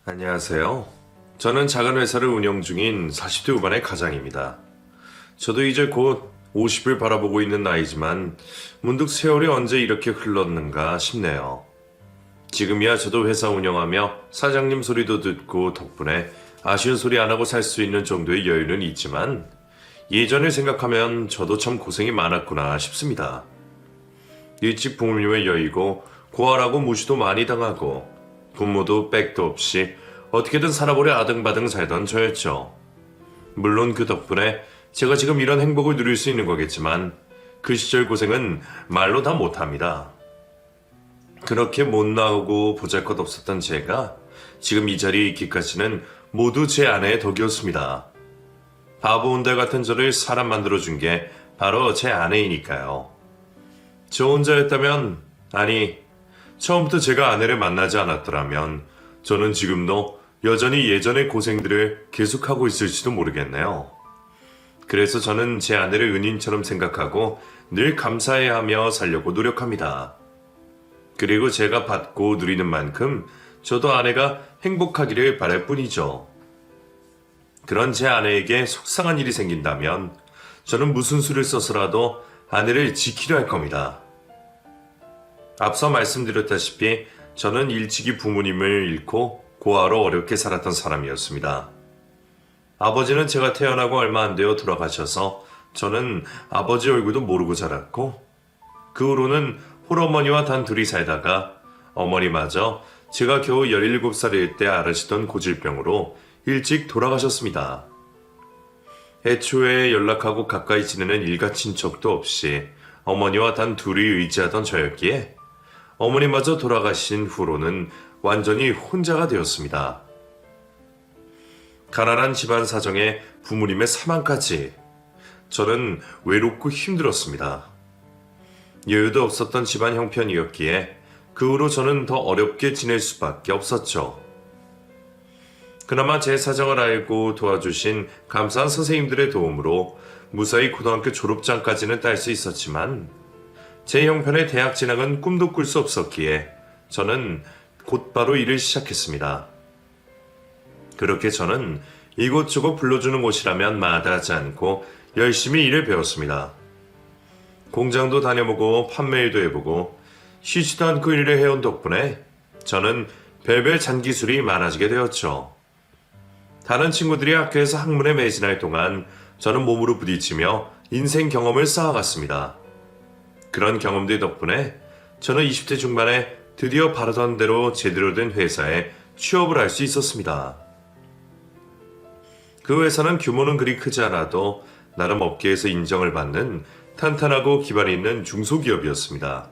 안녕하세요. 저는 작은 회사를 운영 중인 40대 후반의 가장입니다. 저도 이제 곧 50을 바라보고 있는 나이지만 문득 세월이 언제 이렇게 흘렀는가 싶네요. 지금이야 저도 회사 운영하며 사장님 소리도 듣고 덕분에 아쉬운 소리 안 하고 살 수 있는 정도의 여유는 있지만 예전을 생각하면 저도 참 고생이 많았구나 싶습니다. 일찍 부모님을 여의고 고아라고 무시도 많이 당하고 부모도 백도 없이 어떻게든 살아보려 아등바등 살던 저였죠. 물론 그 덕분에 제가 지금 이런 행복을 누릴 수 있는 거겠지만 그 시절 고생은 말로 다 못합니다. 그렇게 못나오고 보잘것없었던 제가 지금 이 자리에 있기까지는 모두 제 아내의 덕이었습니다. 바보온달 같은 저를 사람 만들어준 게 바로 제 아내이니까요. 저 혼자였다면, 아니 처음부터 제가 아내를 만나지 않았더라면 저는 지금도 여전히 예전의 고생들을 계속하고 있을지도 모르겠네요. 그래서 저는 제 아내를 은인처럼 생각하고 늘 감사해하며 살려고 노력합니다. 그리고 제가 받고 누리는 만큼 저도 아내가 행복하기를 바랄 뿐이죠. 그런 제 아내에게 속상한 일이 생긴다면 저는 무슨 수를 써서라도 아내를 지키려 할 겁니다. 앞서 말씀드렸다시피 저는 일찍이 부모님을 잃고 고아로 어렵게 살았던 사람이었습니다. 아버지는 제가 태어나고 얼마 안 되어 돌아가셔서 저는 아버지 얼굴도 모르고 자랐고 그 후로는 홀어머니와 단 둘이 살다가 어머니마저 제가 겨우 17살일 때 앓으시던 고질병으로 일찍 돌아가셨습니다. 애초에 연락하고 가까이 지내는 일가 친척도 없이 어머니와 단 둘이 의지하던 저였기에 어머니마저 돌아가신 후로는 완전히 혼자가 되었습니다. 가난한 집안 사정에 부모님의 사망까지 저는 외롭고 힘들었습니다. 여유도 없었던 집안 형편이었기에 그 후로 저는 더 어렵게 지낼 수밖에 없었죠. 그나마 제 사정을 알고 도와주신 감사한 선생님들의 도움으로 무사히 고등학교 졸업장까지는 딸 수 있었지만 제 형편의 대학 진학은 꿈도 꿀 수 없었기에 저는 곧바로 일을 시작했습니다. 그렇게 저는 이곳저곳 불러주는 곳이라면 마다하지 않고 열심히 일을 배웠습니다. 공장도 다녀보고 판매일도 해보고 쉬지도 않고 일을 해온 덕분에 저는 별별 잔기술이 많아지게 되었죠. 다른 친구들이 학교에서 학문에 매진할 동안 저는 몸으로 부딪히며 인생 경험을 쌓아갔습니다. 그런 경험들 덕분에 저는 20대 중반에 드디어 바라던 대로 제대로 된 회사에 취업을 할 수 있었습니다. 그 회사는 규모는 그리 크지 않아도 나름 업계에서 인정을 받는 탄탄하고 기반이 있는 중소기업이었습니다.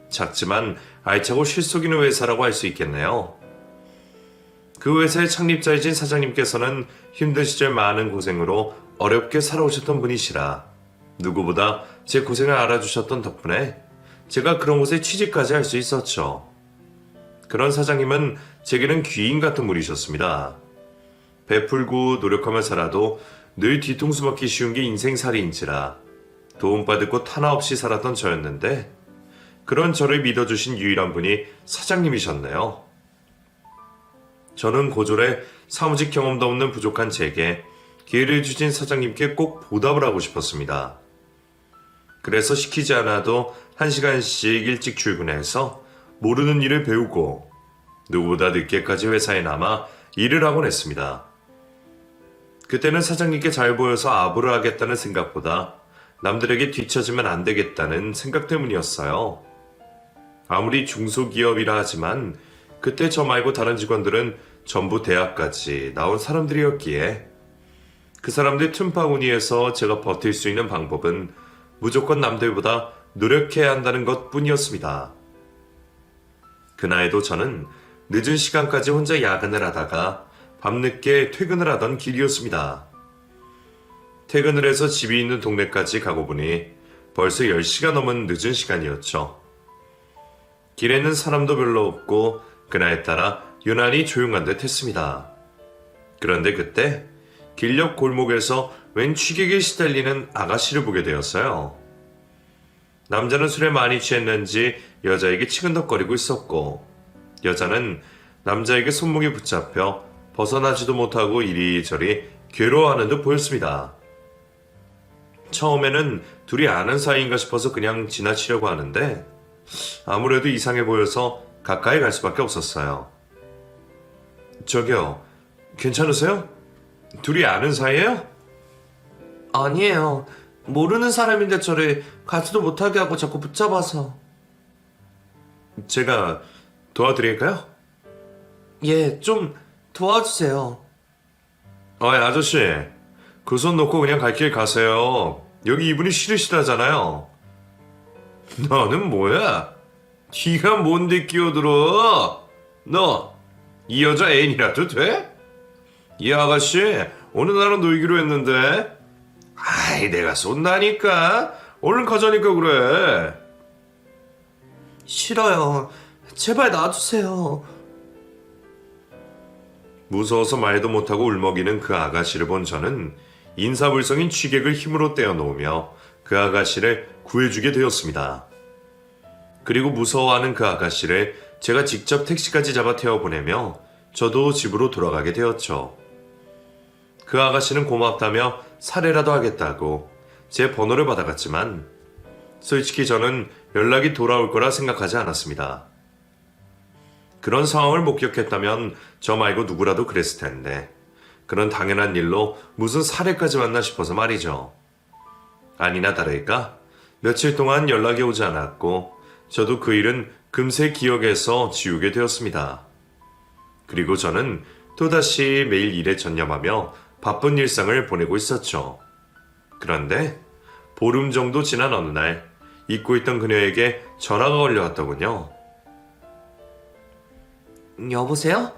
작지만 알차고 실속 있는 회사라고 할 수 있겠네요. 그 회사의 창립자이신 사장님께서는 힘든 시절 많은 고생으로 어렵게 살아오셨던 분이시라 누구보다 제 고생을 알아주셨던 덕분에 제가 그런 곳에 취직까지 할 수 있었죠. 그런 사장님은 제게는 귀인 같은 분이셨습니다. 베풀고 노력하며 살아도 늘 뒤통수 맞기 쉬운 게 인생살이인지라 도움받을 곳 하나 없이 살았던 저였는데 그런 저를 믿어주신 유일한 분이 사장님이셨네요. 저는 고졸에 사무직 경험도 없는 부족한 제게 기회를 주신 사장님께 꼭 보답을 하고 싶었습니다. 그래서 시키지 않아도 1시간씩 일찍 출근해서 모르는 일을 배우고 누구보다 늦게까지 회사에 남아 일을 하곤 했습니다. 그때는 사장님께 잘 보여서 아부를 하겠다는 생각보다 남들에게 뒤처지면 안 되겠다는 생각 때문이었어요. 아무리 중소기업이라 하지만 그때 저 말고 다른 직원들은 전부 대학까지 나온 사람들이었기에 그 사람들 틈바구니에서 제가 버틸 수 있는 방법은 무조건 남들보다 노력해야 한다는 것 뿐이었습니다. 그날에도 저는 늦은 시간까지 혼자 야근을 하다가 밤늦게 퇴근을 하던 길이었습니다. 퇴근을 해서 집이 있는 동네까지 가고 보니 벌써 10시가 넘은 늦은 시간이었죠. 길에는 사람도 별로 없고 그날따라 유난히 조용한 듯 했습니다. 그런데 그때 길 옆 골목에서 웬 취객에 시달리는 아가씨를 보게 되었어요. 남자는 술에 많이 취했는지 여자에게 치근덕거리고 있었고 여자는 남자에게 손목이 붙잡혀 벗어나지도 못하고 이리저리 괴로워하는 듯 보였습니다. 처음에는 둘이 아는 사이인가 싶어서 그냥 지나치려고 하는데 아무래도 이상해 보여서 가까이 갈 수밖에 없었어요. 저기요, 괜찮으세요? 둘이 아는 사이예요? 아니에요. 모르는 사람인데 저를 가지도 못하게 하고 자꾸 붙잡아서. 제가 도와드릴까요? 예, 좀 도와주세요. 아저씨, 그 손 놓고 그냥 갈 길 가세요. 여기 이분이 싫으시다잖아요. 너는 뭐야? 네가 뭔데 끼어들어? 너, 이 여자 애인이라도 돼? 이 아가씨, 오늘 나랑 놀기로 했는데. 아이, 내가 쏜다니까. 얼른 가자니까 그래. 싫어요. 제발 놔주세요. 무서워서 말도 못하고 울먹이는 그 아가씨를 본 저는 인사불성인 취객을 힘으로 떼어놓으며 그 아가씨를 구해주게 되었습니다. 그리고 무서워하는 그 아가씨를 제가 직접 택시까지 잡아 태워보내며 저도 집으로 돌아가게 되었죠. 그 아가씨는 고맙다며 사례라도 하겠다고 제 번호를 받아갔지만 솔직히 저는 연락이 돌아올 거라 생각하지 않았습니다. 그런 상황을 목격했다면 저 말고 누구라도 그랬을 텐데 그런 당연한 일로 무슨 사례까지 왔나 싶어서 말이죠. 아니나 다를까 며칠 동안 연락이 오지 않았고 저도 그 일은 금세 기억에서 지우게 되었습니다. 그리고 저는 또다시 매일 일에 전념하며 바쁜 일상을 보내고 있었죠. 그런데 보름 정도 지난 어느 날 잊고 있던 그녀에게 전화가 걸려왔더군요. 여보세요?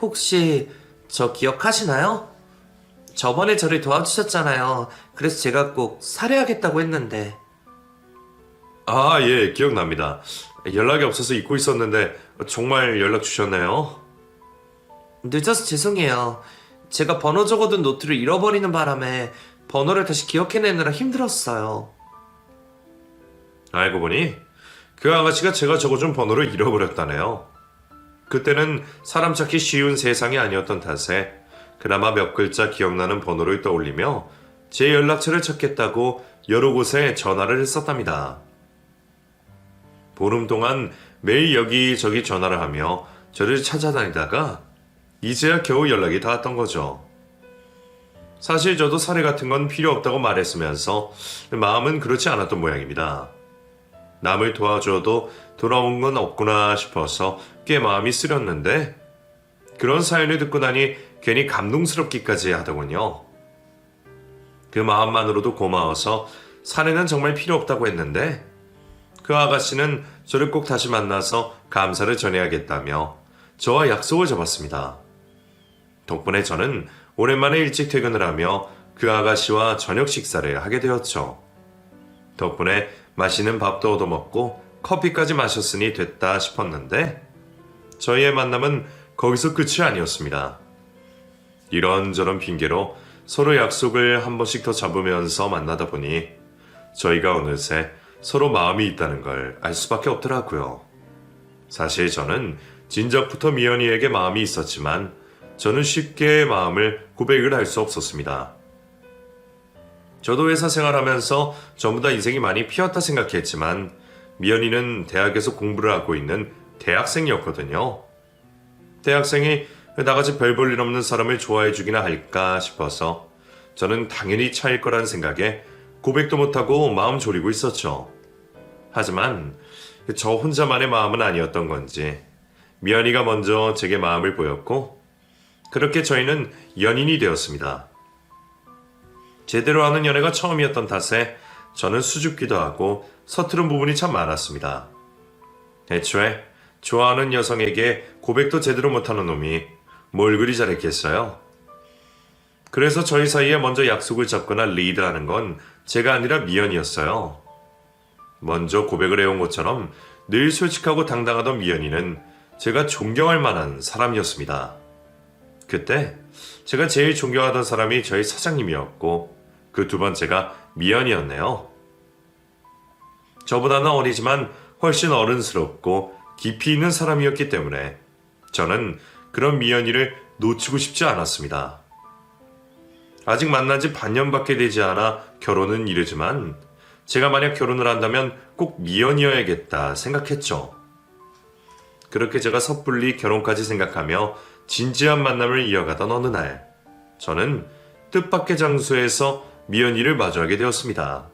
혹시 저 기억하시나요? 저번에 저를 도와주셨잖아요. 그래서 제가 꼭 살해하겠다고 했는데. 예, 기억납니다. 연락이 없어서 잊고 있었는데 정말 연락 주셨나요? 늦어서 죄송해요. 제가 번호 적어둔 노트를 잃어버리는 바람에 번호를 다시 기억해내느라 힘들었어요. 알고 보니 그 아가씨가 제가 적어준 번호를 잃어버렸다네요. 그때는 사람 찾기 쉬운 세상이 아니었던 탓에 그나마 몇 글자 기억나는 번호를 떠올리며 제 연락처를 찾겠다고 여러 곳에 전화를 했었답니다. 보름 동안 매일 여기저기 전화를 하며 저를 찾아다니다가 이제야 겨우 연락이 닿았던 거죠. 사실 저도 사례 같은 건 필요 없다고 말했으면서 마음은 그렇지 않았던 모양입니다. 남을 도와줘도 돌아온 건 없구나 싶어서 꽤 마음이 쓰렸는데 그런 사연을 듣고 나니 괜히 감동스럽기까지 하더군요. 그 마음만으로도 고마워서 사례는 정말 필요 없다고 했는데 그 아가씨는 저를 꼭 다시 만나서 감사를 전해야겠다며 저와 약속을 잡았습니다. 덕분에 저는 오랜만에 일찍 퇴근을 하며 그 아가씨와 저녁 식사를 하게 되었죠. 덕분에 맛있는 밥도 얻어먹고 커피까지 마셨으니 됐다 싶었는데 저희의 만남은 거기서 끝이 아니었습니다. 이런저런 핑계로 서로 약속을 한 번씩 더 잡으면서 만나다 보니 저희가 어느새 서로 마음이 있다는 걸 알 수밖에 없더라고요. 사실 저는 진작부터 미연이에게 마음이 있었지만 저는 쉽게 마음을 고백을 할 수 없었습니다. 저도 회사 생활하면서 전부 다 인생이 많이 피었다 생각했지만 미연이는 대학에서 공부를 하고 있는 대학생이었거든요. 대학생이 나같이 별 볼 일 없는 사람을 좋아해 주기나 할까 싶어서 저는 당연히 차일 거란 생각에 고백도 못하고 마음 졸이고 있었죠. 하지만 저 혼자만의 마음은 아니었던 건지 미연이가 먼저 제게 마음을 보였고 그렇게 저희는 연인이 되었습니다. 제대로 하는 연애가 처음이었던 탓에 저는 수줍기도 하고 서투른 부분이 참 많았습니다. 애초에 좋아하는 여성에게 고백도 제대로 못하는 놈이 뭘 그리 잘했겠어요? 그래서 저희 사이에 먼저 약속을 잡거나 리드하는 건 제가 아니라 미연이었어요. 먼저 고백을 해온 것처럼 늘 솔직하고 당당하던 미연이는 제가 존경할 만한 사람이었습니다. 그때 제가 제일 존경하던 사람이 저희 사장님이었고 그 두 번째가 미연이었네요. 저보다는 어리지만 훨씬 어른스럽고 깊이 있는 사람이었기 때문에 저는 그런 미연이를 놓치고 싶지 않았습니다. 아직 만난 지 반년밖에 되지 않아 결혼은 이르지만 제가 만약 결혼을 한다면 꼭 미연이어야겠다 생각했죠. 그렇게 제가 섣불리 결혼까지 생각하며 진지한 만남을 이어가던 어느 날, 저는 뜻밖의 장소에서 미연이를 마주하게 되었습니다.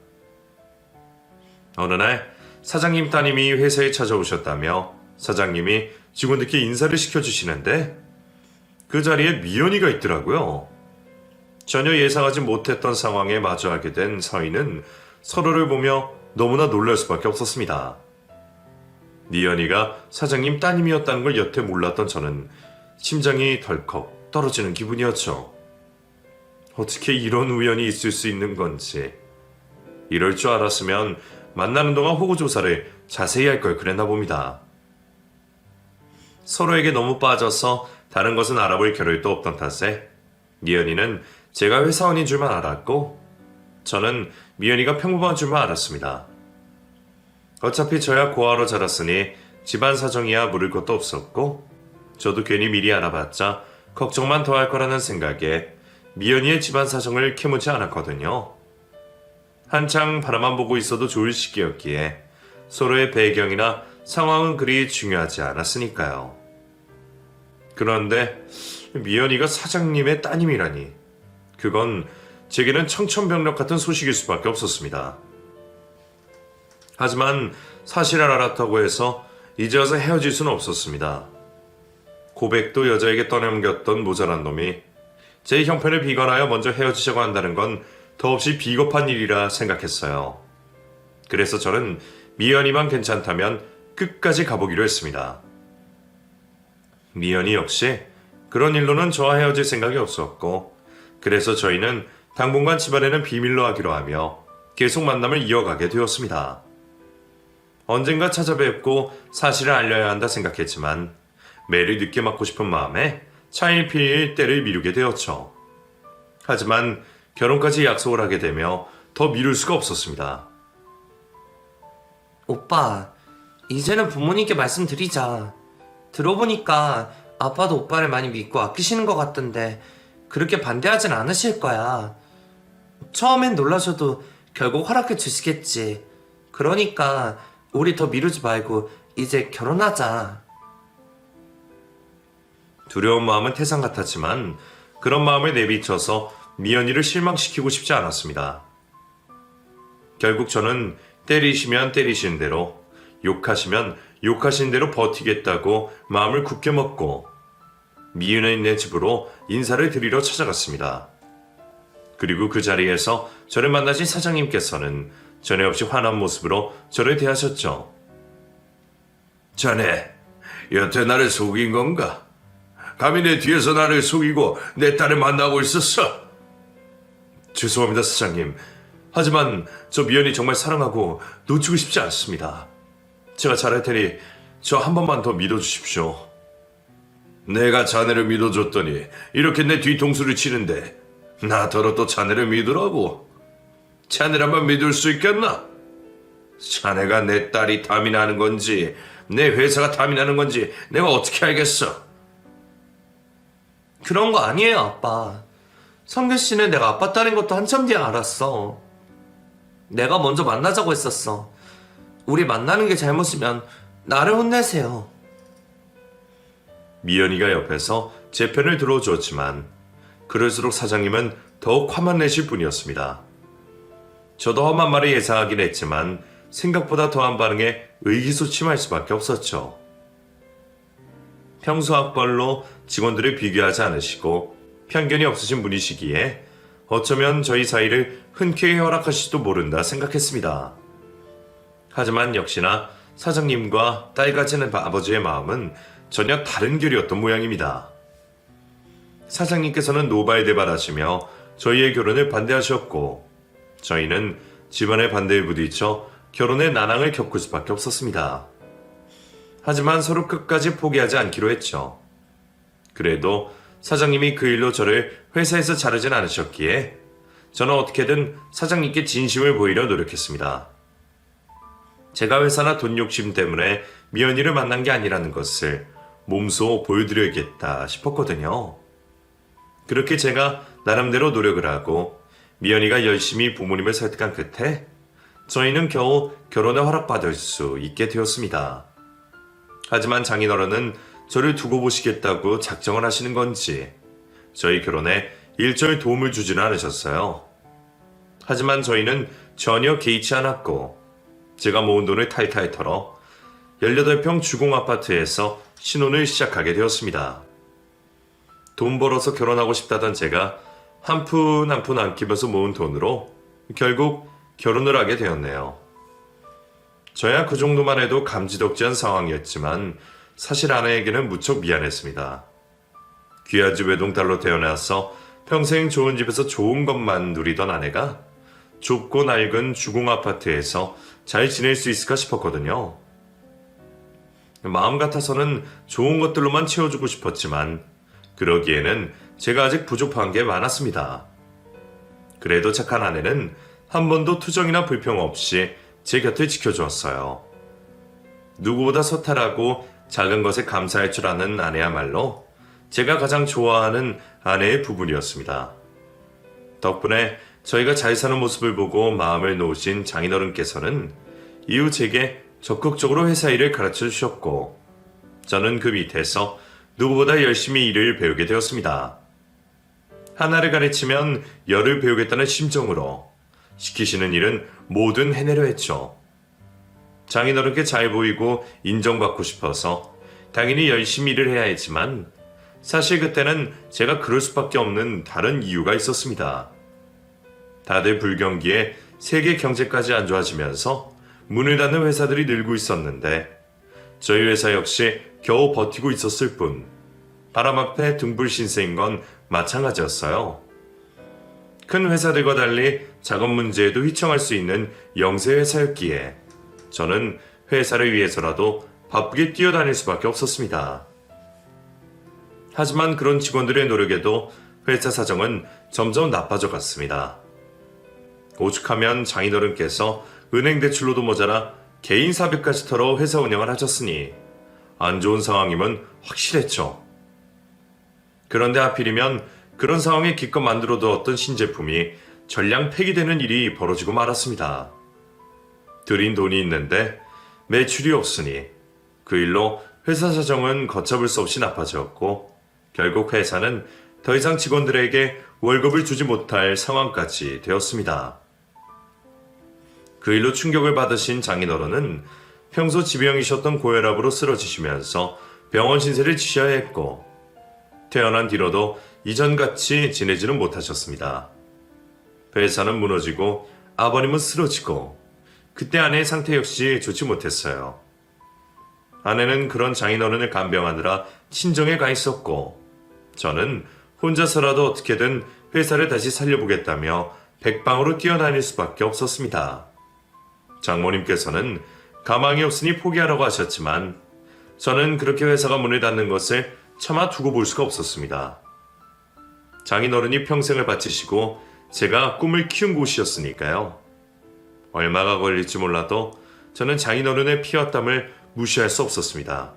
어느 날 사장님 따님이 회사에 찾아오셨다며 사장님이 직원들께 인사를 시켜주시는데 그 자리에 미연이가 있더라고요. 전혀 예상하지 못했던 상황에 마주하게 된 서희는 서로를 보며 너무나 놀랄 수밖에 없었습니다. 미연이가 사장님 따님이었다는 걸 여태 몰랐던 저는 심장이 덜컥 떨어지는 기분이었죠. 어떻게 이런 우연이 있을 수 있는 건지. 이럴 줄 알았으면 만나는 동안 호구조사를 자세히 할 걸 그랬나 봅니다. 서로에게 너무 빠져서 다른 것은 알아볼 겨를도 없던 탓에 미연이는 제가 회사원인 줄만 알았고 저는 미연이가 평범한 줄만 알았습니다. 어차피 저야 고아로 자랐으니 집안 사정이야 물을 것도 없었고 저도 괜히 미리 알아봤자 걱정만 더 할 거라는 생각에 미연이의 집안 사정을 캐묻지 않았거든요. 한창 바라만 보고 있어도 좋을 시기였기에 서로의 배경이나 상황은 그리 중요하지 않았으니까요. 그런데 미연이가 사장님의 따님이라니 그건 제게는 청천벽력 같은 소식일 수밖에 없었습니다. 하지만 사실을 알았다고 해서 이제 와서 헤어질 수는 없었습니다. 고백도 여자에게 떠넘겼던 모자란 놈이 제 형편을 비관하여 먼저 헤어지자고 한다는 건 더없이 비겁한 일이라 생각했어요. 그래서 저는 미연이만 괜찮다면 끝까지 가보기로 했습니다. 미연이 역시 그런 일로는 저와 헤어질 생각이 없었고 그래서 저희는 당분간 집안에는 비밀로 하기로 하며 계속 만남을 이어가게 되었습니다. 언젠가 찾아뵙고 사실을 알려야 한다 생각했지만 매를 늦게 맞고 싶은 마음에 차일피일 때를 미루게 되었죠. 하지만 결혼까지 약속을 하게 되며 더 미룰 수가 없었습니다. 오빠, 이제는 부모님께 말씀드리자. 들어보니까 아빠도 오빠를 많이 믿고 아끼시는 것 같던데 그렇게 반대하진 않으실 거야. 처음엔 놀라셔도 결국 허락해 주시겠지. 그러니까 우리 더 미루지 말고 이제 결혼하자. 두려운 마음은 태산 같았지만 그런 마음을 내비쳐서 미연이를 실망시키고 싶지 않았습니다. 결국 저는 때리시면 때리신 대로, 욕하시면 욕하신 대로 버티겠다고 마음을 굳게 먹고 미연이네 집으로 인사를 드리러 찾아갔습니다. 그리고 그 자리에서 저를 만나신 사장님께서는 전에 없이 환한 모습으로 저를 대하셨죠. 자네, 여태 나를 속인 건가? 감히 내 뒤에서 나를 속이고 내 딸을 만나고 있었어? 죄송합니다, 사장님. 하지만 저 미연이 정말 사랑하고 놓치고 싶지 않습니다. 제가 잘할 테니 저 한 번만 더 믿어주십시오. 내가 자네를 믿어줬더니 이렇게 내 뒤통수를 치는데 나더러 또 자네를 믿으라고? 자네라면 믿을 수 있겠나? 자네가 내 딸이 탐이 나는 건지 내 회사가 탐이 나는 건지 내가 어떻게 알겠어? 그런 거 아니에요, 아빠. 성규 씨는 내가 아빠 딸인 것도 한참 뒤에 알았어. 내가 먼저 만나자고 했었어. 우리 만나는 게 잘못이면 나를 혼내세요. 미연이가 옆에서 제 편을 들어주었지만 그럴수록 사장님은 더욱 화만 내실 뿐이었습니다. 저도 험한 말을 예상하긴 했지만 생각보다 더한 반응에 의기소침할 수밖에 없었죠. 평소 학벌로 직원들을 비교하지 않으시고 편견이 없으신 분이시기에 어쩌면 저희 사이를 흔쾌히 허락하실지도 모른다 생각했습니다. 하지만 역시나 사장님과 딸 가지는 아버지의 마음은 전혀 다른 결이었던 모양입니다. 사장님께서는 노발대발하시며 저희의 결혼을 반대하셨고 저희는 집안의 반대에 부딪혀 결혼의 난항을 겪을 수밖에 없었습니다. 하지만 서로 끝까지 포기하지 않기로 했죠. 그래도 사장님이 그 일로 저를 회사에서 자르진 않으셨기에 저는 어떻게든 사장님께 진심을 보이려 노력했습니다. 제가 회사나 돈 욕심 때문에 미연이를 만난 게 아니라는 것을 몸소 보여드려야겠다 싶었거든요. 그렇게 제가 나름대로 노력을 하고 미연이가 열심히 부모님을 설득한 끝에 저희는 겨우 결혼을 허락받을 수 있게 되었습니다. 하지만 장인어른은 저를 두고 보시겠다고 작정을 하시는 건지 저희 결혼에 일절 도움을 주지는 않으셨어요. 하지만 저희는 전혀 개의치 않았고 제가 모은 돈을 탈탈 털어 18평 주공 아파트에서 신혼을 시작하게 되었습니다. 돈 벌어서 결혼하고 싶다던 제가 한 푼 한 푼 안 끼면서 모은 돈으로 결국 결혼을 하게 되었네요. 저야 그 정도만 해도 감지덕지한 상황이었지만 사실 아내에게는 무척 미안했습니다. 귀한 집 외동딸로 태어나서 평생 좋은 집에서 좋은 것만 누리던 아내가 좁고 낡은 주공 아파트에서 잘 지낼 수 있을까 싶었거든요. 마음 같아서는 좋은 것들로만 채워주고 싶었지만 그러기에는 제가 아직 부족한 게 많았습니다. 그래도 착한 아내는 한 번도 투정이나 불평 없이 제 곁을 지켜주었어요. 누구보다 소탈하고 작은 것에 감사할 줄 아는 아내야말로 제가 가장 좋아하는 아내의 부분이었습니다. 덕분에 저희가 잘 사는 모습을 보고 마음을 놓으신 장인어른께서는 이후 제게 적극적으로 회사 일을 가르쳐 주셨고 저는 그 밑에서 누구보다 열심히 일을 배우게 되었습니다. 하나를 가르치면 열을 배우겠다는 심정으로 시키시는 일은 뭐든 해내려 했죠. 장인어른께 잘 보이고 인정받고 싶어서 당연히 열심히 일을 해야 했지만 사실 그때는 제가 그럴 수밖에 없는 다른 이유가 있었습니다. 다들 불경기에 세계 경제까지 안 좋아지면서 문을 닫는 회사들이 늘고 있었는데 저희 회사 역시 겨우 버티고 있었을 뿐 바람 앞에 등불 신세인 건 마찬가지였어요. 큰 회사들과 달리 작은 문제에도 휘청할 수 있는 영세 회사였기에 저는 회사를 위해서라도 바쁘게 뛰어다닐 수밖에 없었습니다. 하지만 그런 직원들의 노력에도 회사 사정은 점점 나빠져 갔습니다. 오죽하면 장인어른께서 은행 대출로도 모자라 개인 사비까지 털어 회사 운영을 하셨으니 안 좋은 상황임은 확실했죠. 그런데 하필이면 그런 상황에 기껏 만들어 두었던 신제품이 전량 폐기되는 일이 벌어지고 말았습니다. 들인 돈이 있는데 매출이 없으니 그 일로 회사 사정은 걷잡을 수 없이 나빠졌고 결국 회사는 더 이상 직원들에게 월급을 주지 못할 상황까지 되었습니다. 그 일로 충격을 받으신 장인어른은 평소 지병이셨던 고혈압으로 쓰러지시면서 병원 신세를 지셔야 했고 태어난 뒤로도 이전같이 지내지는 못하셨습니다. 회사는 무너지고 아버님은 쓰러지고 그때 아내의 상태 역시 좋지 못했어요. 아내는 그런 장인어른을 간병하느라 친정에 가 있었고 저는 혼자서라도 어떻게든 회사를 다시 살려보겠다며 백방으로 뛰어다닐 수밖에 없었습니다. 장모님께서는 가망이 없으니 포기하라고 하셨지만 저는 그렇게 회사가 문을 닫는 것을 차마 두고 볼 수가 없었습니다. 장인어른이 평생을 바치시고 제가 꿈을 키운 곳이었으니까요. 얼마가 걸릴지 몰라도 저는 장인어른의 피와 땀을 무시할 수 없었습니다.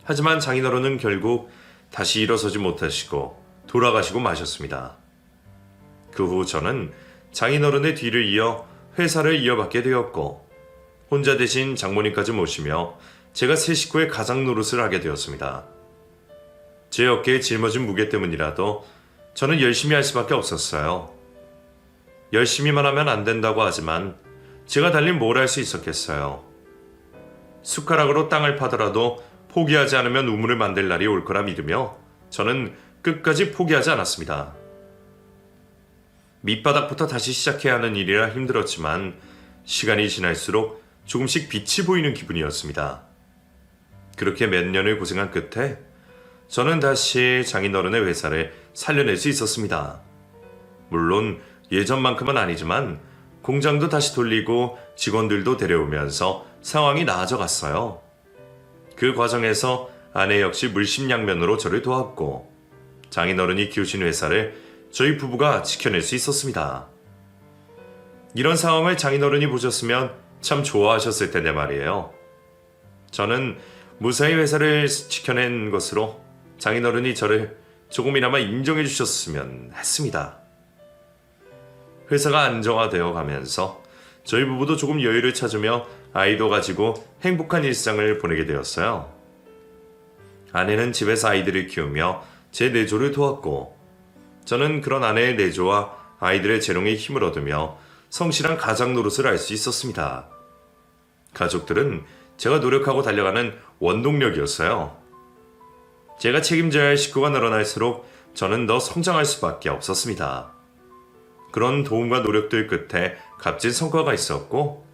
하지만 장인어른은 결국 다시 일어서지 못하시고 돌아가시고 마셨습니다. 그 후 저는 장인어른의 뒤를 이어 회사를 이어받게 되었고 혼자 대신 장모님까지 모시며 제가 세 식구의 가장 노릇을 하게 되었습니다. 제 어깨에 짊어진 무게 때문이라도 저는 열심히 할 수밖에 없었어요. 열심히만 하면 안 된다고 하지만 제가 달린 뭘 할 수 있었겠어요. 숟가락으로 땅을 파더라도 포기하지 않으면 우물을 만들 날이 올 거라 믿으며 저는 끝까지 포기하지 않았습니다. 밑바닥부터 다시 시작해야 하는 일이라 힘들었지만 시간이 지날수록 조금씩 빛이 보이는 기분이었습니다. 그렇게 몇 년을 고생한 끝에 저는 다시 장인어른의 회사를 살려낼 수 있었습니다. 물론 예전만큼은 아니지만 공장도 다시 돌리고 직원들도 데려오면서 상황이 나아져 갔어요. 그 과정에서 아내 역시 물심양면으로 저를 도왔고 장인어른이 키우신 회사를 저희 부부가 지켜낼 수 있었습니다. 이런 상황을 장인어른이 보셨으면 참 좋아하셨을 텐데 말이에요. 저는 무사히 회사를 지켜낸 것으로 장인어른이 저를 조금이나마 인정해 주셨으면 했습니다. 회사가 안정화되어 가면서 저희 부부도 조금 여유를 찾으며 아이도 가지고 행복한 일상을 보내게 되었어요. 아내는 집에서 아이들을 키우며 제 내조를 도왔고, 저는 그런 아내의 내조와 아이들의 재롱에 힘을 얻으며 성실한 가장 노릇을 할 수 있었습니다. 가족들은 제가 노력하고 달려가는 원동력이었어요. 제가 책임져야 할 식구가 늘어날수록 저는 더 성장할 수밖에 없었습니다. 그런 도움과 노력들 끝에 값진 성과가 있었고,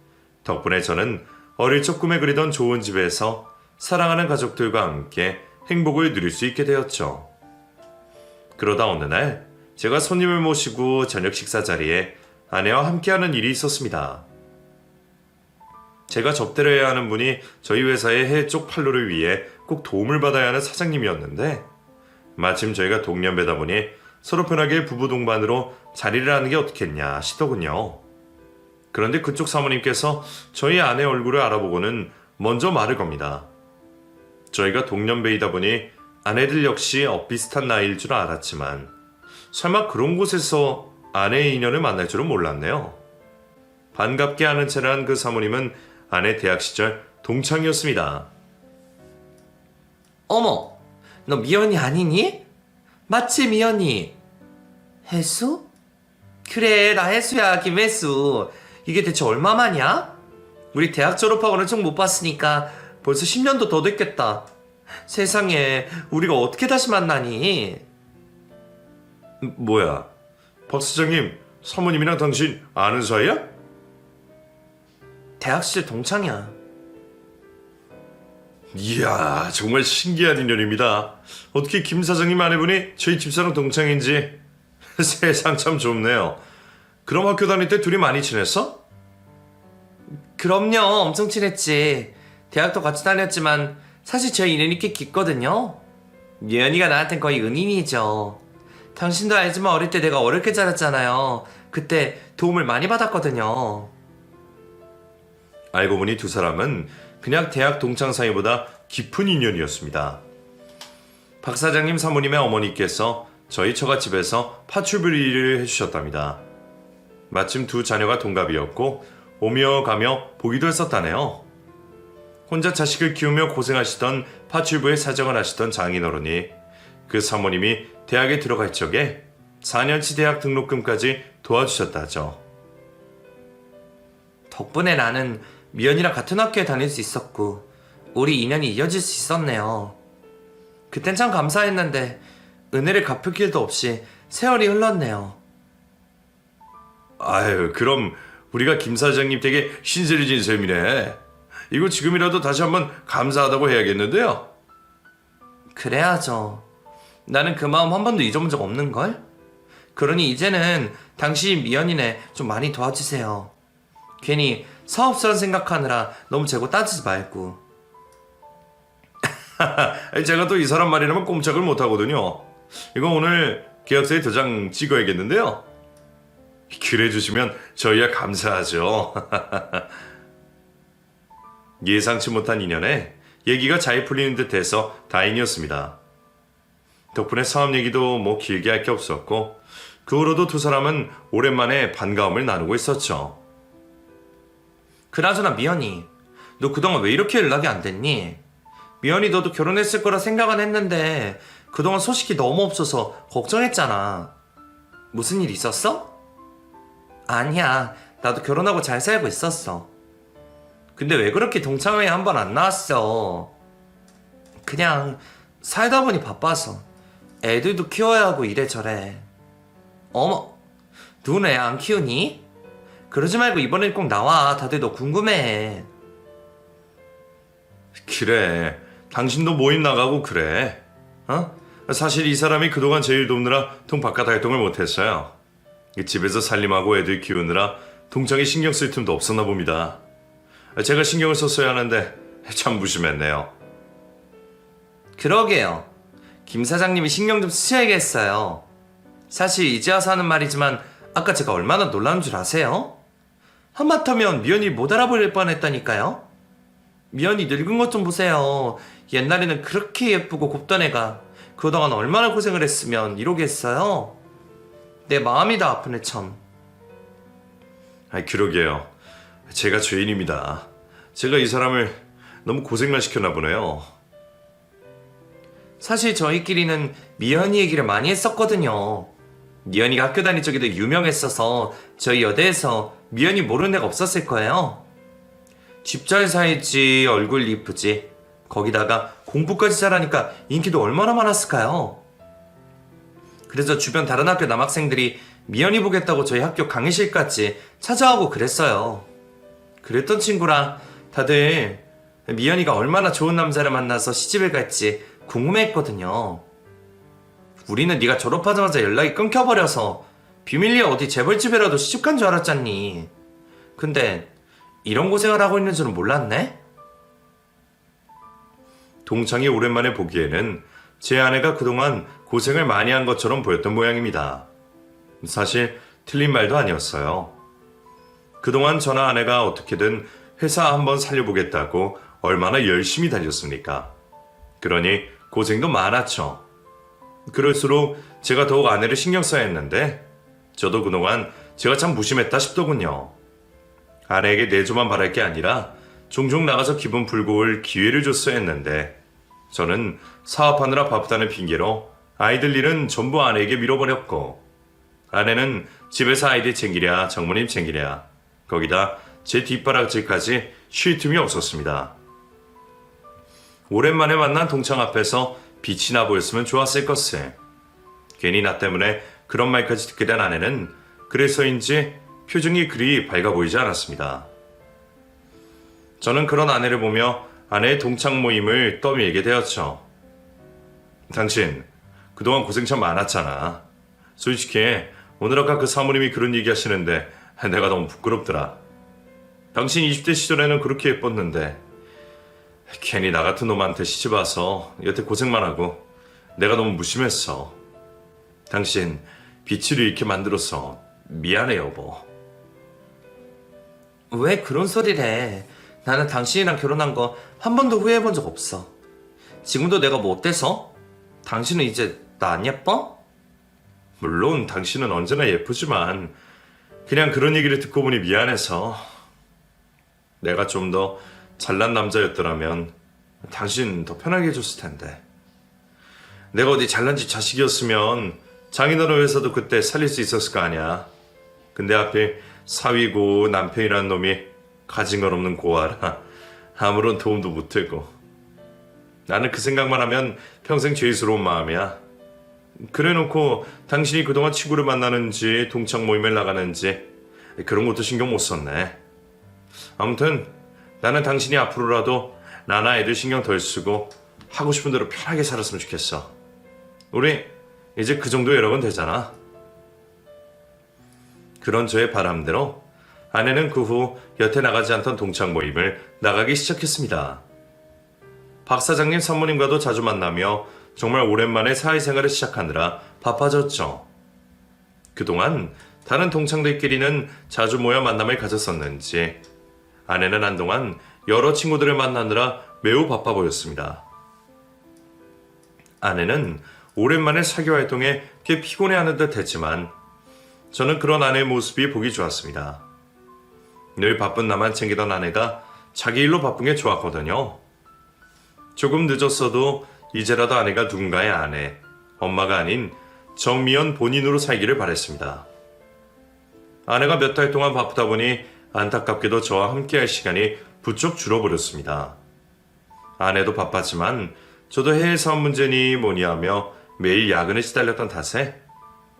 덕분에 저는 어릴 적 꿈에 그리던 좋은 집에서 사랑하는 가족들과 함께 행복을 누릴 수 있게 되었죠. 그러다 어느 날 제가 손님을 모시고 저녁 식사 자리에 아내와 함께하는 일이 있었습니다. 제가 접대를 해야 하는 분이 저희 회사의 해외 쪽 판로를 위해 꼭 도움을 받아야 하는 사장님이었는데, 마침 저희가 동년배다 보니 서로 편하게 부부 동반으로 자리를 하는 게 어떻겠냐 싶더군요. 그런데 그쪽 사모님께서 저희 아내 얼굴을 알아보고는 먼저 말을 겁니다. 저희가 동년배이다 보니 아내들 역시 엇비슷한 나이일 줄 알았지만 설마 그런 곳에서 아내의 인연을 만날 줄은 몰랐네요. 반갑게 아는 체를 한 그 사모님은 아내 대학 시절 동창이었습니다. 어머, 너 미연이 아니니? 맞지, 미연이? 혜수? 그래, 나 혜수야, 김혜수. 이게 대체 얼마만이야? 우리 대학 졸업하고는 총 못 봤으니까 벌써 10년도 더 됐겠다. 세상에, 우리가 어떻게 다시 만나니? 뭐야, 박 사장님, 사모님이랑 당신 아는 사이야? 대학 시절 동창이야. 이야, 정말 신기한 인연입니다. 어떻게 김 사장님 아내분이 저희 집사랑 동창인지. 세상 참 좁네요. 그럼 학교 다닐 때 둘이 많이 친했어? 그럼요, 엄청 친했지. 대학도 같이 다녔지만 사실 저희 인연이 꽤 깊거든요. 미연이가 나한텐 거의 은인이죠. 당신도 알지만 어릴 때 내가 어렵게 자랐잖아요. 그때 도움을 많이 받았거든요. 알고 보니 두 사람은 그냥 대학 동창 사이보다 깊은 인연이었습니다. 박 사장님 사모님의 어머니께서 저희 처갓집에서 파출부리를 해주셨답니다. 마침 두 자녀가 동갑이었고 오며 가며 보기도 했었다네요. 혼자 자식을 키우며 고생하시던 파출부의 사정을 하시던 장인어른이 그 사모님이 대학에 들어갈 적에 4년치 대학 등록금까지 도와주셨다죠. 덕분에 나는 미연이랑 같은 학교에 다닐 수 있었고 우리 인연이 이어질 수 있었네요. 그땐 참 감사했는데 은혜를 갚을 길도 없이 세월이 흘렀네요. 아유, 그럼 우리가 김 사장님 댁에 신세를 진 셈이네. 이거 지금이라도 다시 한번 감사하다고 해야겠는데요. 그래야죠. 나는 그 마음 한 번도 잊어본 적 없는걸? 그러니 이제는 당신 미연이네 좀 많이 도와주세요. 괜히 사업선 생각하느라 너무 재고 따지지 말고. 제가 또 이 사람 말이라면 꼼짝을 못하거든요. 이거 오늘 계약서에 도장 찍어야겠는데요. 그래 주시면 저희야 감사하죠. 예상치 못한 인연에 얘기가 잘 풀리는 듯해서 다행이었습니다. 덕분에 사업 얘기도 뭐 길게 할 게 없었고 그 후로도 두 사람은 오랜만에 반가움을 나누고 있었죠. 그나저나 미연이, 너 그동안 왜 이렇게 연락이 안 됐니? 미연이 너도 결혼했을 거라 생각은 했는데 그동안 소식이 너무 없어서 걱정했잖아. 무슨 일 있었어? 아니야, 나도 결혼하고 잘 살고 있었어. 근데 왜 그렇게 동창회에 한 번 안 나왔어? 그냥 살다 보니 바빠서. 애들도 키워야 하고 이래저래. 어머, 누군 애 안 키우니? 그러지 말고 이번엔 꼭 나와. 다들 너 궁금해해. 그래, 당신도 모임 나가고 그래. 사실 이 사람이 그동안 제일 돕느라 통 바깥 활동을 못했어요. 집에서 살림하고 애들 키우느라 동창이 신경 쓸 틈도 없었나 봅니다. 제가 신경을 썼어야 하는데 참 무심했네요. 그러게요. 김 사장님이 신경 좀 쓰셔야겠어요. 사실 이제 와서 하는 말이지만 아까 제가 얼마나 놀라운 줄 아세요? 한마터면 미연이 못 알아버릴 뻔했다니까요. 미연이 늙은 것 좀 보세요. 옛날에는 그렇게 예쁘고 곱던 애가 그동안 얼마나 고생을 했으면 이러겠어요? 내 마음이 다 아프네 참. 그러게요. 제가 죄인입니다. 제가 이 사람을 너무 고생만 시켰나 보네요. 사실 저희끼리는 미연이 얘기를 많이 했었거든요. 미연이가 학교 다닐 적에도 유명했어서 저희 여대에서 미연이 모르는 애가 없었을 거예요. 집 잘 살지, 얼굴 이쁘지, 거기다가 공부까지 잘하니까 인기도 얼마나 많았을까요? 그래서 주변 다른 학교 남학생들이 미연이 보겠다고 저희 학교 강의실까지 찾아오고 그랬어요. 그랬던 친구랑 다들 미연이가 얼마나 좋은 남자를 만나서 시집을 갈지 궁금해했거든요. 우리는 네가 졸업하자마자 연락이 끊겨버려서 비밀리에 어디 재벌집에라도 시집간 줄 알았잖니. 근데 이런 고생을 하고 있는 줄은 몰랐네? 동창이 오랜만에 보기에는 제 아내가 그동안 고생을 많이 한 것처럼 보였던 모양입니다. 사실 틀린 말도 아니었어요. 그동안 저나 아내가 어떻게든 회사 한번 살려보겠다고 얼마나 열심히 다녔습니까? 그러니 고생도 많았죠. 그럴수록 제가 더욱 아내를 신경 써야 했는데 저도 그동안 제가 참 무심했다 싶더군요. 아내에게 내조만 바랄 게 아니라 종종 나가서 기분 풀고 올 기회를 줬어야 했는데 저는 사업하느라 바쁘다는 핑계로 아이들 일은 전부 아내에게 밀어버렸고 아내는 집에서 아이들 챙기랴 장모님 챙기랴 거기다 제 뒷바라지까지 쉴 틈이 없었습니다. 오랜만에 만난 동창 앞에서 빛이 나 보였으면 좋았을 것을. 괜히 나 때문에 그런 말까지 듣게 된 아내는 그래서인지 표정이 그리 밝아 보이지 않았습니다. 저는 그런 아내를 보며 아내의 동창 모임을 떠밀게 되었죠. 당신 그동안 고생 참 많았잖아. 솔직히 오늘 아까 그 사모님이 그런 얘기 하시는데 내가 너무 부끄럽더라. 당신 20대 시절에는 그렇게 예뻤는데 괜히 나 같은 놈한테 시집 와서 여태 고생만 하고 내가 너무 무심했어. 당신 빛을 잃게 만들어서 미안해 여보. 왜 그런 소리를 해? 나는 당신이랑 결혼한 거 한 번도 후회해본 적 없어. 지금도 내가 뭐 어때서? 당신은 이제 나 안 예뻐? 물론 당신은 언제나 예쁘지만 그냥 그런 얘기를 듣고 보니 미안해서. 내가 좀 더 잘난 남자였더라면 당신 더 편하게 해줬을 텐데. 내가 어디 잘난 집 자식이었으면 장인어른 회사도 그때 살릴 수 있었을 거 아니야. 근데 하필 사위고 남편이라는 놈이 가진 건 없는 고아라 아무런 도움도 못 되고. 나는 그 생각만 하면 평생 죄스러운 마음이야. 그래놓고 당신이 그동안 친구를 만나는지 동창 모임을 나가는지 그런 것도 신경 못 썼네. 아무튼 나는 당신이 앞으로라도 나나 애들 신경 덜 쓰고 하고 싶은 대로 편하게 살았으면 좋겠어. 우리 이제 그 정도 여력은 되잖아. 그런 저의 바람대로 아내는 그 후 여태 나가지 않던 동창 모임을 나가기 시작했습니다. 박 사장님 사모님과도 자주 만나며 정말 오랜만에 사회생활을 시작하느라 바빠졌죠. 그동안 다른 동창들끼리는 자주 모여 만남을 가졌었는지 아내는 한동안 여러 친구들을 만나느라 매우 바빠 보였습니다. 아내는 오랜만에 사교 활동에 꽤 피곤해하는 듯 했지만 저는 그런 아내의 모습이 보기 좋았습니다. 늘 바쁜 나만 챙기던 아내가 자기 일로 바쁜 게 좋았거든요. 조금 늦었어도 이제라도 아내가 누군가의 아내, 엄마가 아닌 정미연 본인으로 살기를 바랬습니다. 아내가 몇 달 동안 바쁘다 보니 안타깝게도 저와 함께할 시간이 부쩍 줄어버렸습니다. 아내도 바빴지만 저도 해외 사업 문제니 뭐니 하며 매일 야근에 시달렸던 탓에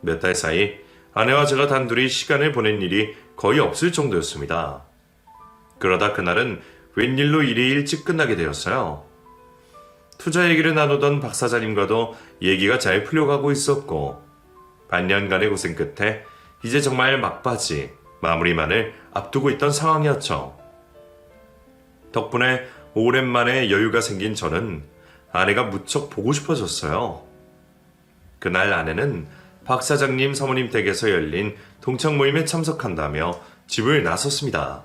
몇 달 사이 아내와 제가 단둘이 시간을 보낸 일이 거의 없을 정도였습니다. 그러다 그날은 웬일로 일이 일찍 끝나게 되었어요. 투자 얘기를 나누던 박 사장님과도 얘기가 잘 풀려가고 있었고 반년간의 고생 끝에 이제 정말 막바지 마무리만을 앞두고 있던 상황이었죠. 덕분에 오랜만에 여유가 생긴 저는 아내가 무척 보고 싶어졌어요. 그날 아내는 박 사장님 사모님 댁에서 열린 동창 모임에 참석한다며 집을 나섰습니다.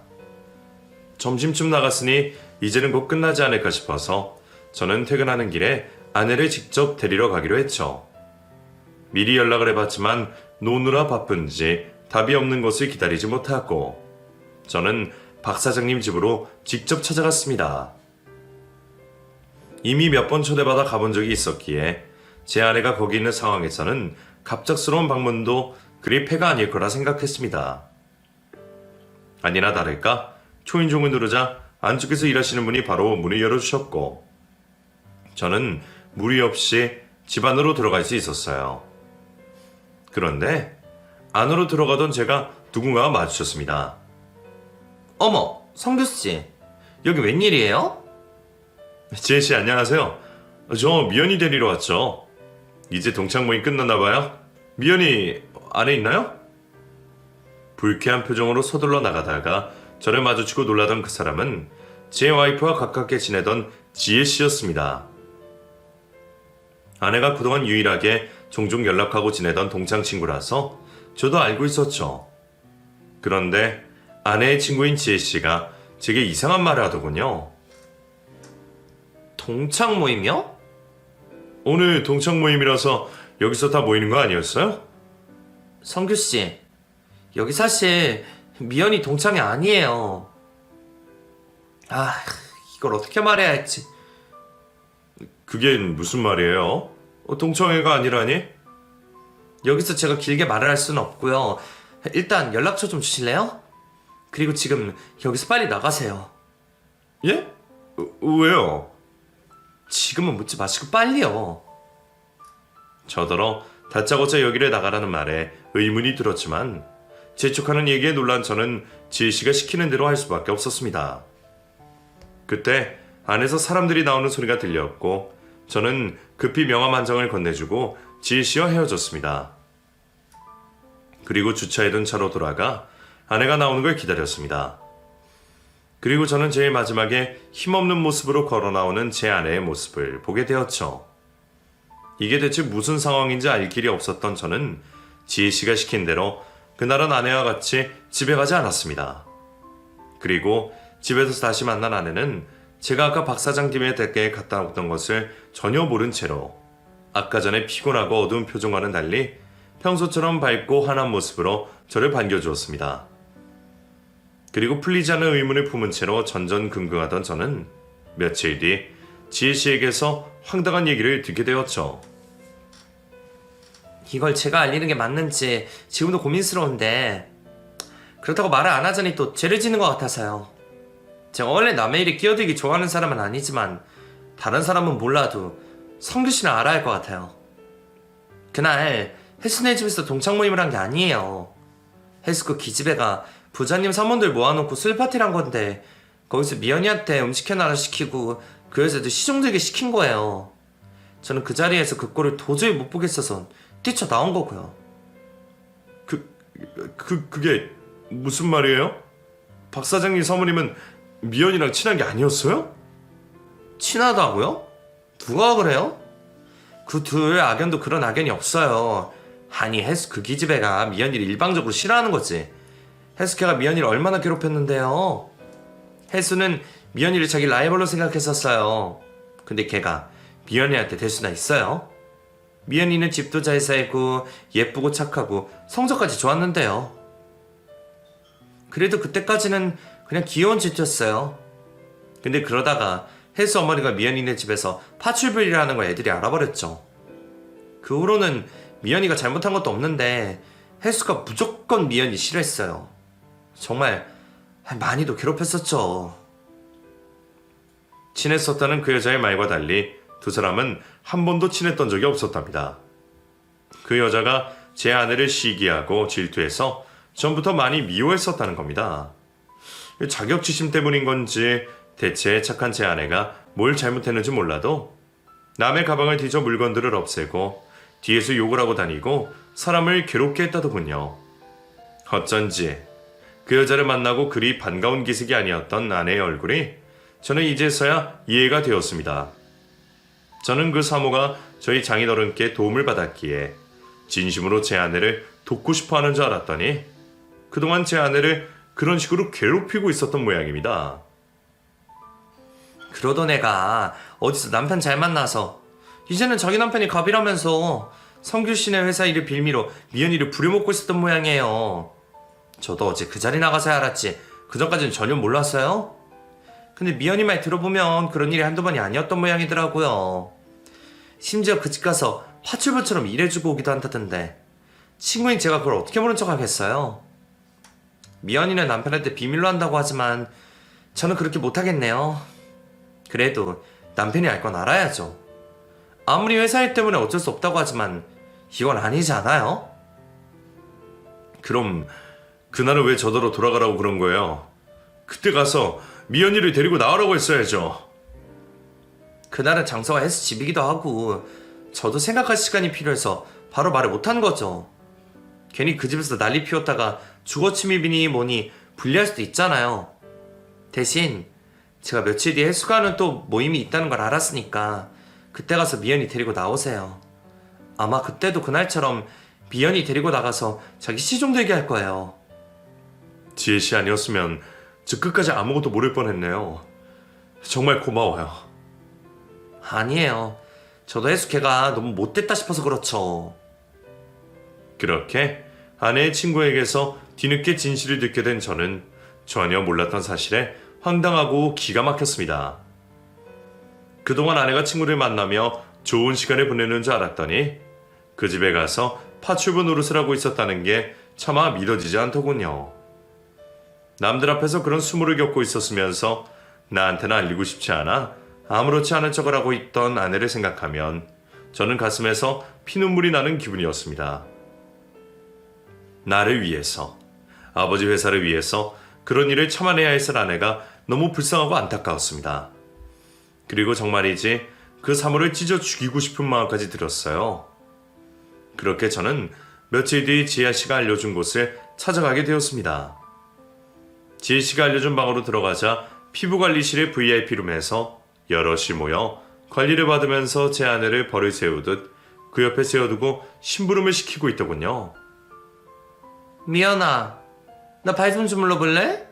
점심쯤 나갔으니 이제는 곧 끝나지 않을까 싶어서 저는 퇴근하는 길에 아내를 직접 데리러 가기로 했죠. 미리 연락을 해봤지만 노느라 바쁜지 답이 없는 것을 기다리지 못하고 저는 박 사장님 집으로 직접 찾아갔습니다. 이미 몇 번 초대받아 가본 적이 있었기에 제 아내가 거기 있는 상황에서는 갑작스러운 방문도 그리 패가 아닐 거라 생각했습니다. 아니나 다를까 초인종을 누르자 안쪽에서 일하시는 분이 바로 문을 열어주셨고 저는 무리 없이 집 안으로 들어갈 수 있었어요. 그런데 안으로 들어가던 제가 누군가가 마주쳤습니다. 어머, 성규씨. 여기 웬일이에요? 지혜씨 안녕하세요. 저 미연이 데리러 왔죠. 이제 동창 모임 끝났나봐요. 미연이 안에 있나요? 불쾌한 표정으로 서둘러 나가다가 저를 마주치고 놀라던 그 사람은 제 와이프와 가깝게 지내던 지혜씨였습니다. 아내가 그동안 유일하게 종종 연락하고 지내던 동창 친구라서 저도 알고 있었죠. 그런데 아내의 친구인 지혜씨가 제게 이상한 말을 하더군요. 동창 모임이요? 오늘 동창 모임이라서 여기서 다 모이는 거 아니었어요? 성규씨, 여기 사실 미연이 동창이 아니에요. 아, 이걸 어떻게 말해야 할지. 그게 무슨 말이에요? 동창회가 아니라니? 여기서 제가 길게 말을 할 수는 없고요. 일단 연락처 좀 주실래요? 그리고 지금 여기서 빨리 나가세요. 예? 왜요? 지금은 묻지 마시고 빨리요. 저더러 다짜고짜 여기를 나가라는 말에 의문이 들었지만 재촉하는 얘기에 놀란 저는 지혜씨가 시키는 대로 할 수밖에 없었습니다. 그때 안에서 사람들이 나오는 소리가 들렸고 저는 급히 명함 한 장을 건네주고 지혜씨와 헤어졌습니다. 그리고 주차해둔 차로 돌아가 아내가 나오는 걸 기다렸습니다. 그리고 저는 제일 마지막에 힘없는 모습으로 걸어 나오는 제 아내의 모습을 보게 되었죠. 이게 대체 무슨 상황인지 알 길이 없었던 저는 지혜씨가 시킨 대로 그날은 아내와 같이 집에 가지 않았습니다. 그리고 집에서 다시 만난 아내는 제가 아까 박 사장님의 댁에 갔다 왔던 것을 전혀 모른 채로 아까 전에 피곤하고 어두운 표정과는 달리 평소처럼 밝고 환한 모습으로 저를 반겨주었습니다. 그리고 풀리지 않는 의문을 품은 채로 전전긍긍하던 저는 며칠 뒤 지혜씨에게서 황당한 얘기를 듣게 되었죠. 이걸 제가 알리는 게 맞는지 지금도 고민스러운데 그렇다고 말을 안 하자니 또 죄를 짓는 것 같아서요. 제가 원래 남의 일에 끼어들기 좋아하는 사람은 아니지만 다른 사람은 몰라도 성규씨는 알아야 할 것 같아요. 그날 혜수네 집에서 동창 모임을 한 게 아니에요. 혜수그 기집애가 부자님 사모들 모아놓고 술파티를 한 건데 거기서 미연이한테 음식 해놔라 시키고 그 여자도 시종들게 시킨 거예요. 저는 그 자리에서 그 꼴을 도저히 못 보겠어서 뛰쳐나온 거고요. 그게 무슨 말이에요? 박 사장님 사모님은 미연이랑 친한 게 아니었어요? 친하다고요? 누가 그래요? 그 둘 악연도 그런 악연이 없어요. 아니 혜수 그 기집애가 미연이를 일방적으로 싫어하는 거지. 혜수걔가 미연이를 얼마나 괴롭혔는데요. 혜수는 미연이를 자기 라이벌로 생각했었어요. 근데 걔가 미연이한테 될 수나 있어요? 미연이는 집도 잘 살고 예쁘고 착하고 성적까지 좋았는데요. 그래도 그때까지는 그냥 귀여운 짓이었어요. 근데 그러다가 혜수 어머니가 미연이네 집에서 파출부리를 하는 걸 애들이 알아버렸죠. 그 후로는 미연이가 잘못한 것도 없는데 혜수가 무조건 미연이 싫어했어요. 정말 많이도 괴롭혔었죠. 친했었다는 그 여자의 말과 달리 두 사람은 한 번도 친했던 적이 없었답니다. 그 여자가 제 아내를 시기하고 질투해서 전부터 많이 미워했었다는 겁니다. 자격지심 때문인 건지 대체 착한 제 아내가 뭘 잘못했는지 몰라도 남의 가방을 뒤져 물건들을 없애고 뒤에서 욕을 하고 다니고 사람을 괴롭게 했다더군요. 어쩐지 그 여자를 만나고 그리 반가운 기색이 아니었던 아내의 얼굴이 저는 이제서야 이해가 되었습니다. 저는 그 사모가 저희 장인어른께 도움을 받았기에 진심으로 제 아내를 돕고 싶어 하는 줄 알았더니 그동안 제 아내를 그런 식으로 괴롭히고 있었던 모양입니다. 그러던 애가 어디서 남편 잘 만나서 이제는 자기 남편이 갑이라면서 성규 씨네 회사 일을 빌미로 미연이를 부려먹고 있었던 모양이에요. 저도 어제 그 자리 나가서 알았지 그전까지는 전혀 몰랐어요. 근데 미연이 말 들어보면 그런 일이 한두 번이 아니었던 모양이더라고요. 심지어 그 집 가서 파출부처럼 일해주고 오기도 한다던데 친구인 제가 그걸 어떻게 모른 척 하겠어요. 미연이는 남편한테 비밀로 한다고 하지만 저는 그렇게 못하겠네요. 그래도 남편이 알 건 알아야죠. 아무리 회사 일 때문에 어쩔 수 없다고 하지만 이건 아니지 않아요? 그럼 그날은 왜 저더러 돌아가라고 그런 거예요? 그때 가서 미연이를 데리고 나오라고 했어야죠. 그날은 장소가 헬스 집이기도 하고 저도 생각할 시간이 필요해서 바로 말을 못한 거죠. 괜히 그 집에서 난리 피웠다가 주거침입이니 뭐니 불리할 수도 있잖아요. 대신 제가 며칠 뒤에 헬스가 하는 또 모임이 있다는 걸 알았으니까 그때 가서 미연이 데리고 나오세요. 아마 그때도 그날처럼 미연이 데리고 나가서 자기 시종 들게 할 거예요. 지혜씨 아니었으면 저 끝까지 아무것도 모를 뻔했네요. 정말 고마워요. 아니에요. 저도 헬스케가 너무 못됐다 싶어서 그렇죠. 그렇게 아내의 친구에게서 뒤늦게 진실을 듣게 된 저는 전혀 몰랐던 사실에 황당하고 기가 막혔습니다. 그동안 아내가 친구를 만나며 좋은 시간을 보내는 줄 알았더니 그 집에 가서 파출부 노릇을 하고 있었다는 게 차마 믿어지지 않더군요. 남들 앞에서 그런 수모를 겪고 있었으면서 나한테는 알리고 싶지 않아 아무렇지 않은 척을 하고 있던 아내를 생각하면 저는 가슴에서 피눈물이 나는 기분이었습니다. 나를 위해서, 아버지 회사를 위해서 그런 일을 참아내야 했을 아내가 너무 불쌍하고 안타까웠습니다. 그리고 정말이지 그 사모를 찢어 죽이고 싶은 마음까지 들었어요. 그렇게 저는 며칠 뒤 지아 씨가 알려준 곳을 찾아가게 되었습니다. 지혜 씨가 알려준 방으로 들어가자 피부관리실의 VIP룸에서 여럿이 모여 관리를 받으면서 제 아내를 벌을 세우듯 그 옆에 세워두고 심부름을 시키고 있더군요. 미연아, 나 발 좀 주물러 볼래?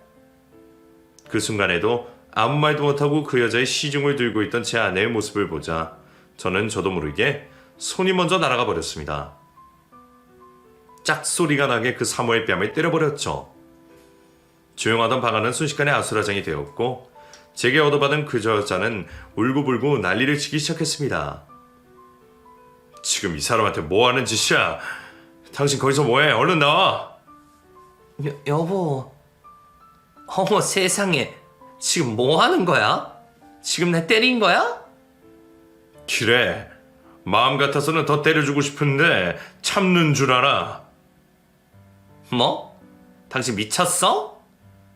그 순간에도 아무 말도 못하고 그 여자의 시중을 들고 있던 제 아내의 모습을 보자 저는 저도 모르게 손이 먼저 날아가 버렸습니다. 짝소리가 나게 그 사모의 뺨을 때려버렸죠. 조용하던 방 안은 순식간에 아수라장이 되었고 제게 얻어받은 그 여자는 울고불고 난리를 치기 시작했습니다. 지금 이 사람한테 뭐하는 짓이야? 당신 거기서 뭐해? 얼른 나와! 여보. 어머 세상에. 지금 뭐 하는 거야? 지금 내 때린 거야? 그래, 마음 같아서는 더 때려주고 싶은데 참는 줄 알아. 뭐? 당신 미쳤어?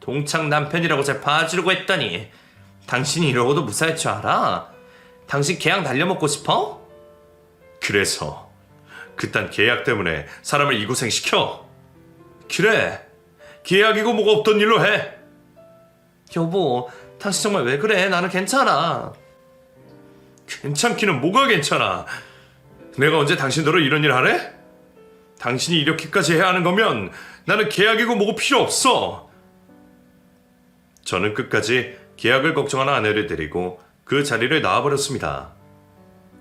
동창 남편이라고 잘 봐주려고 했더니 당신이 이러고도 무사할 줄 알아? 당신 계약 날려먹고 싶어? 그래서 그딴 계약 때문에 사람을 이 고생시켜? 그래, 계약이고 뭐가 없던 일로 해. 여보, 당신 정말 왜 그래? 나는 괜찮아. 괜찮기는 뭐가 괜찮아. 내가 언제 당신더러 이런 일 하래? 당신이 이렇게까지 해야 하는 거면 나는 계약이고 뭐고 필요 없어. 저는 끝까지 계약을 걱정하는 아내를 데리고 그 자리를 나와버렸습니다.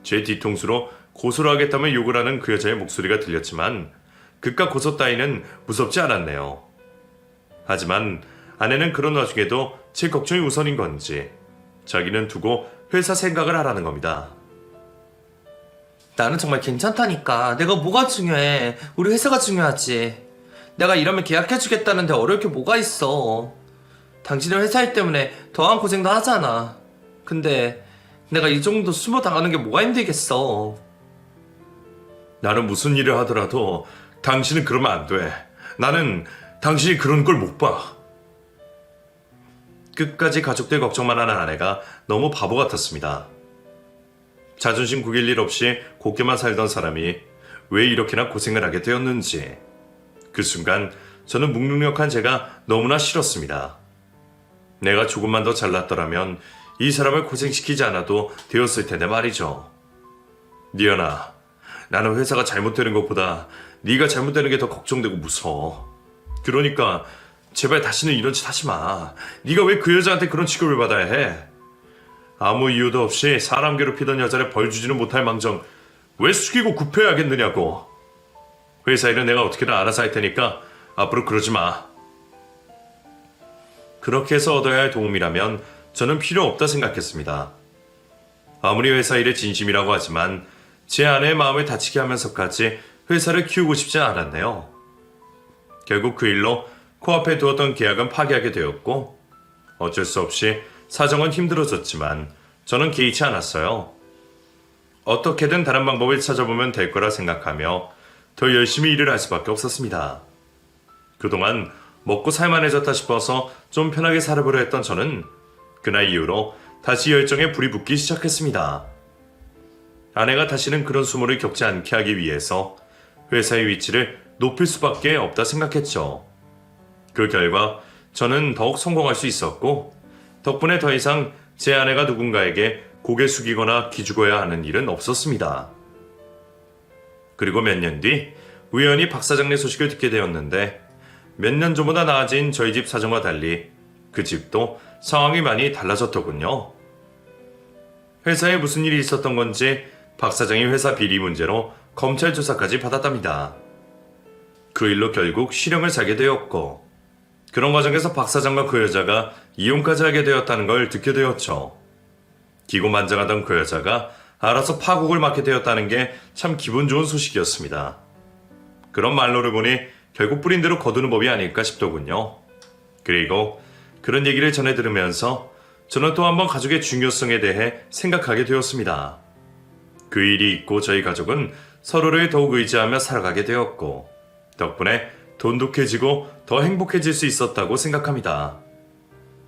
제 뒤통수로 고소를 하겠다며 욕을 하는 그 여자의 목소리가 들렸지만 그깟 고소 따위는 무섭지 않았네요. 하지만 아내는 그런 와중에도 제 걱정이 우선인 건지 자기는 두고 회사 생각을 하라는 겁니다. 나는 정말 괜찮다니까. 내가 뭐가 중요해? 우리 회사가 중요하지. 내가 이러면 계약해주겠다는데 어려울 게 뭐가 있어. 당신은 회사 일 때문에 더한 고생도 하잖아. 근데 내가 이 정도 수모 당하는 게 뭐가 힘들겠어. 나는 무슨 일을 하더라도 당신은 그러면 안 돼. 나는 당신이 그런 걸 못 봐. 끝까지 가족들 걱정만 하는 아내가 너무 바보 같았습니다. 자존심 구길 일 없이 곱게만 살던 사람이 왜 이렇게나 고생을 하게 되었는지 그 순간 저는 무능력한 제가 너무나 싫었습니다. 내가 조금만 더 잘났더라면 이 사람을 고생시키지 않아도 되었을 텐데 말이죠. 니연아, 나는 회사가 잘못되는 것보다 네가 잘못되는 게 더 걱정되고 무서워. 그러니까 제발 다시는 이런 짓 하지 마. 네가 왜 그 여자한테 그런 취급을 받아야 해? 아무 이유도 없이 사람 괴롭히던 여자를 벌 주지는 못할 망정 왜 숙이고 굽혀야겠느냐고. 회사 일은 내가 어떻게든 알아서 할 테니까 앞으로 그러지 마. 그렇게 해서 얻어야 할 도움이라면 저는 필요 없다 생각했습니다. 아무리 회사 일에 진심이라고 하지만 제 아내의 마음을 다치게 하면서까지 회사를 키우고 싶지 않았네요. 결국 그 일로 코앞에 두었던 계약은 파기하게 되었고 어쩔 수 없이 사정은 힘들어졌지만 저는 개의치 않았어요. 어떻게든 다른 방법을 찾아보면 될 거라 생각하며 더 열심히 일을 할 수밖에 없었습니다. 그동안 먹고 살만해졌다 싶어서 좀 편하게 살아보려 했던 저는 그날 이후로 다시 열정에 불이 붙기 시작했습니다. 아내가 다시는 그런 수모를 겪지 않게 하기 위해서 회사의 위치를 높일 수밖에 없다 생각했죠. 그 결과 저는 더욱 성공할 수 있었고 덕분에 더 이상 제 아내가 누군가에게 고개 숙이거나 기죽어야 하는 일은 없었습니다. 그리고 몇 년 뒤 우연히 박 사장네 소식을 듣게 되었는데 몇 년 전보다 나아진 저희 집 사정과 달리 그 집도 상황이 많이 달라졌더군요. 회사에 무슨 일이 있었던 건지 박 사장이 회사 비리 문제로 검찰 조사까지 받았답니다. 그 일로 결국 실형을 살게 되었고 그런 과정에서 박 사장과 그 여자가 이혼까지 하게 되었다는 걸 듣게 되었죠. 기고만장하던 그 여자가 알아서 파국을 맞게 되었다는 게 참 기분 좋은 소식이었습니다. 그런 말로를 보니 결국 뿌린 대로 거두는 법이 아닐까 싶더군요. 그리고 그런 얘기를 전해 들으면서 저는 또 한번 가족의 중요성에 대해 생각하게 되었습니다. 그 일이 있고 저희 가족은 서로를 더욱 의지하며 살아가게 되었고 덕분에 돈독해지고 더 행복해질 수 있었다고 생각합니다.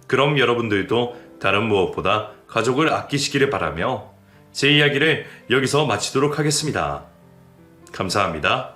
그럼 여러분들도 다른 무엇보다 가족을 아끼시기를 바라며 제 이야기를 여기서 마치도록 하겠습니다. 감사합니다.